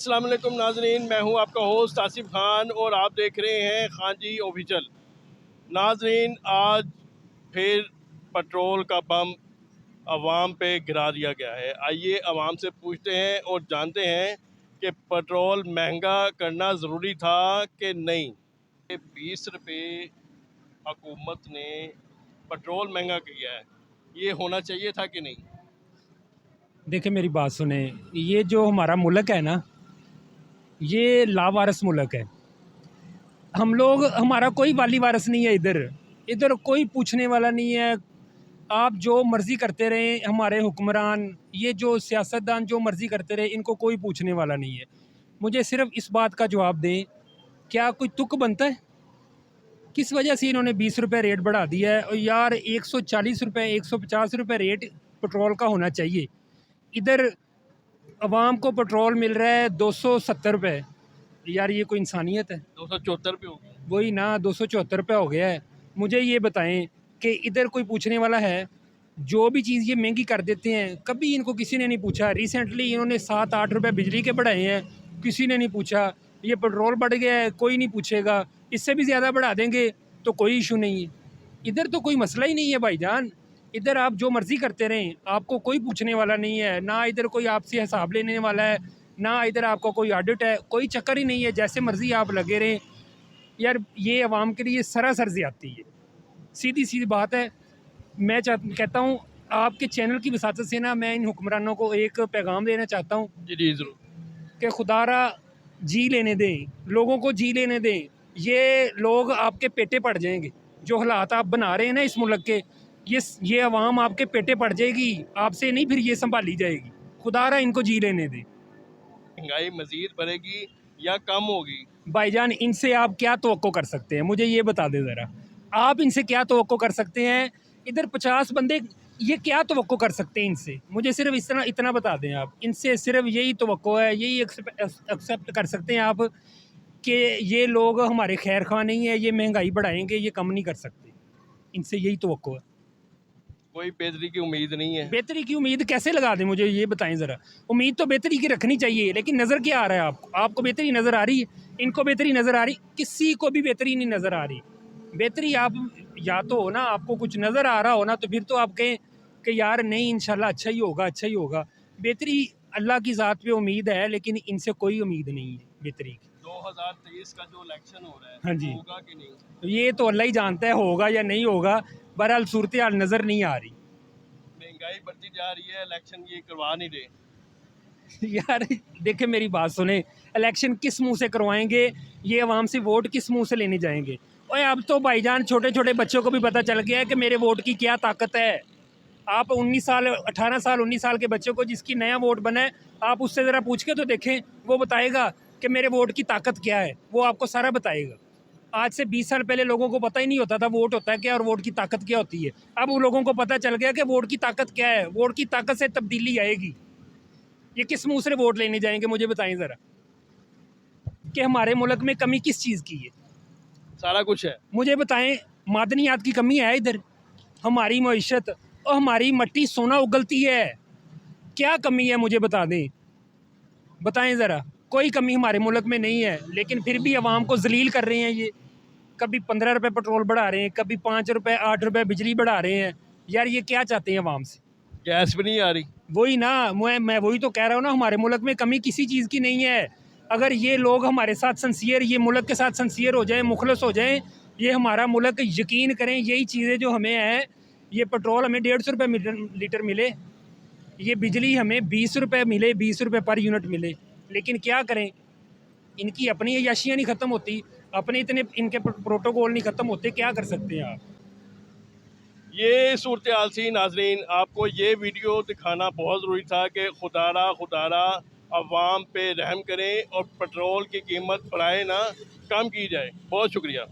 अस्सलाम वालेकुम नाजरीन, मैं हूं आपका होस्ट आसिफ खान और आप देख रहे हैं खान जी ऑफिशियल। नाजरीन, आज फिर पेट्रोल का बम अवाम पे गिरा दिया गया है। आइए अवाम से पूछते हैं और जानते हैं कि पेट्रोल महंगा करना ज़रूरी था कि नहीं। 20 रुपये हुकूमत ने पेट्रोल महंगा किया है, ये होना चाहिए था कि नहीं? देखिए मेरी बात सुने। ये जो हमारा मुल्क है ना, ये लावारिस मुल्क है। हम लोग, हमारा कोई वाली वारिस नहीं है। इधर इधर कोई पूछने वाला नहीं है। आप जो मर्ज़ी करते रहें, हमारे हुक्मरान, ये जो सियासतदान जो मर्ज़ी करते रहे, इनको कोई पूछने वाला नहीं है। मुझे सिर्फ इस बात का जवाब दें, क्या कोई तुक बनता है? किस वजह से इन्होंने 20 रुपये रेट बढ़ा दिया है? और यार 140 रुपये, 150 रुपये रेट पेट्रोल का होना चाहिए। इधर अवाम को पेट्रोल मिल रहा है 270 रुपये। यार ये कोई इंसानियत है? 274 रुपये हो गए। वही ना, 274 रुपये हो गया है। मुझे ये बताएं कि इधर कोई पूछने वाला है? जो भी चीज़ ये महंगी कर देते हैं, कभी इनको किसी ने नहीं पूछा। रिसेंटली इन्होंने 7-8 रुपये बिजली के बढ़ाए हैं, किसी ने नहीं पूछा। ये पेट्रोल बढ़ गया है, कोई नहीं पूछेगा। इससे भी ज़्यादा बढ़ा देंगे तो कोई इशू नहीं है। इधर तो कोई मसला ही नहीं है भाईजान। इधर आप जो मर्ज़ी करते रहें, आपको कोई पूछने वाला नहीं है। ना इधर कोई आपसे हिसाब लेने वाला है, ना इधर आपका कोई ऑडिट है। कोई चक्कर ही नहीं है, जैसे मर्ज़ी आप लगे रहें। यार ये आवाम के लिए सरासर ज़्यादती है, सीधी सीधी बात है। मैं कहता हूँ आपके चैनल की वसात से ना, मैं इन हुक्मरानों को एक पैगाम देना चाहता हूँ जी जी ज़रूर। कि खुदारा जी लेने दें, लोगों को जी लेने दें। ये लोग आपके पेटे पड़ जाएंगे। जो हालात आप बना रहे हैं ना इस मुल्क के, ये अवाम आपके पेटे पड़ जाएगी, आपसे नहीं फिर ये संभाली जाएगी। खुदारा इनको जी लेने दें। महंगाई मज़ीद बढ़ेगी या कम होगी? भाईजान इनसे आप क्या तवक्को कर सकते हैं? मुझे ये बता दें ज़रा, आप इनसे क्या तवक्को कर सकते हैं? इधर 50 बंदे, ये क्या तवक्को कर सकते हैं इनसे? मुझे सिर्फ इतना इतना बता दें आप। इनसे सिर्फ यही तवक्को है, यही एक्सेप्ट कर सकते हैं आप कि ये लोग हमारे खैर खा नहीं है, ये महंगाई बढ़ाएंगे, ये कम नहीं कर सकते। इनसे यही तवक्को है। कोई बेहतरी की उम्मीद नहीं है। बेहतरी की उम्मीद कैसे लगा दें? मुझे ये बताएं ज़रा। उम्मीद तो बेहतरी की रखनी चाहिए, लेकिन नज़र क्या आ रहा है आपको? आपको बेहतरी नज़र आ रही है? इनको बेहतरी नज़र आ रही? किसी को भी बेहतरी नहीं नज़र आ रही। बेहतरी आप या तो हो ना, आपको कुछ नज़र आ रहा हो ना, तो फिर तो आप कहें कि यार नहीं, इंशाल्लाह अच्छा ही होगा, अच्छा ही होगा। बेहतरी अल्लाह की ज़ात पे उम्मीद है, लेकिन इनसे कोई उम्मीद नहीं है बेहतरी की। 2023 का जो इलेक्शन हो रहा है, हाँ जी, होगा कि नहीं? ये तो अल्लाह ही जानता है होगा या नहीं होगा। बहरहाल सूरत हाल नज़र नहीं आ रही। महंगाई बढ़ती जा रही है, इलेक्शन ये करवा नहीं रहे। यार देखे मेरी बात सुने, इलेक्शन किस मुंह से करवाएंगे? ये आवाम से वोट किस मुंह से लेने जाएंगे? ओए अब तो भाईजान छोटे छोटे बच्चों को भी पता चल गया है कि मेरे वोट की क्या ताकत है। आप 19 साल, 18 साल, 19 साल के बच्चों को जिसकी नया वोट बना है, आप उससे ज़रा पूछ के तो देखें, वो बताएगा कि मेरे वोट की ताकत क्या है। वो आपको सारा बताएगा। आज से 20 साल पहले लोगों को पता ही नहीं होता था वोट होता है क्या और वोट की ताकत क्या होती है। अब उन लोगों को पता चल गया कि वोट की ताकत क्या है। वोट की ताकत से तब्दीली आएगी। ये किस मुंह से वोट लेने जाएंगे? मुझे बताएं ज़रा कि हमारे मुल्क में कमी किस चीज़ की है? सारा कुछ है। मुझे बताएं, मादनियात की कमी है इधर? हमारी मईशत और हमारी मट्टी सोना उगलती है, क्या कमी है? मुझे बता दें, बताएं ज़रा। कोई कमी हमारे मुल्क में नहीं है, लेकिन फिर भी आवाम को जलील कर रहे हैं ये। कभी 15 रुपये पेट्रोल बढ़ा रहे हैं, कभी 5 रुपये, 8 रुपये बिजली बढ़ा रहे हैं। यार ये क्या चाहते हैं आवाम से? गैस भी नहीं आ रही। वही ना, मैं वही तो कह रहा हूँ ना, हमारे मुल्क में कमी किसी चीज़ की नहीं है। अगर ये लोग हमारे साथ सिंसियर, ये मुल्क के साथ सिंसियर हो जाएं, मुखलस हो जाएं, ये हमारा मुल्क यकीन करें, यही चीज़ें जो हमें है, ये पेट्रोल हमें 150 रुपये लीटर मिले, ये बिजली हमें 20 रुपये मिले, 20 रुपये पर यूनिट मिले। लेकिन क्या करें, इनकी अपनी अयाशियाँ नहीं ख़त्म होती, अपने इतने इनके प्रोटोकॉल नहीं ख़त्म होते। क्या कर सकते हैं आप? ये सूरत हाल सी नाजरीन, आपको ये वीडियो दिखाना बहुत ज़रूरी था कि खुदारा अवाम पे रहम करें और पेट्रोल की कीमत बढ़ाए ना, कम की जाए। बहुत शुक्रिया।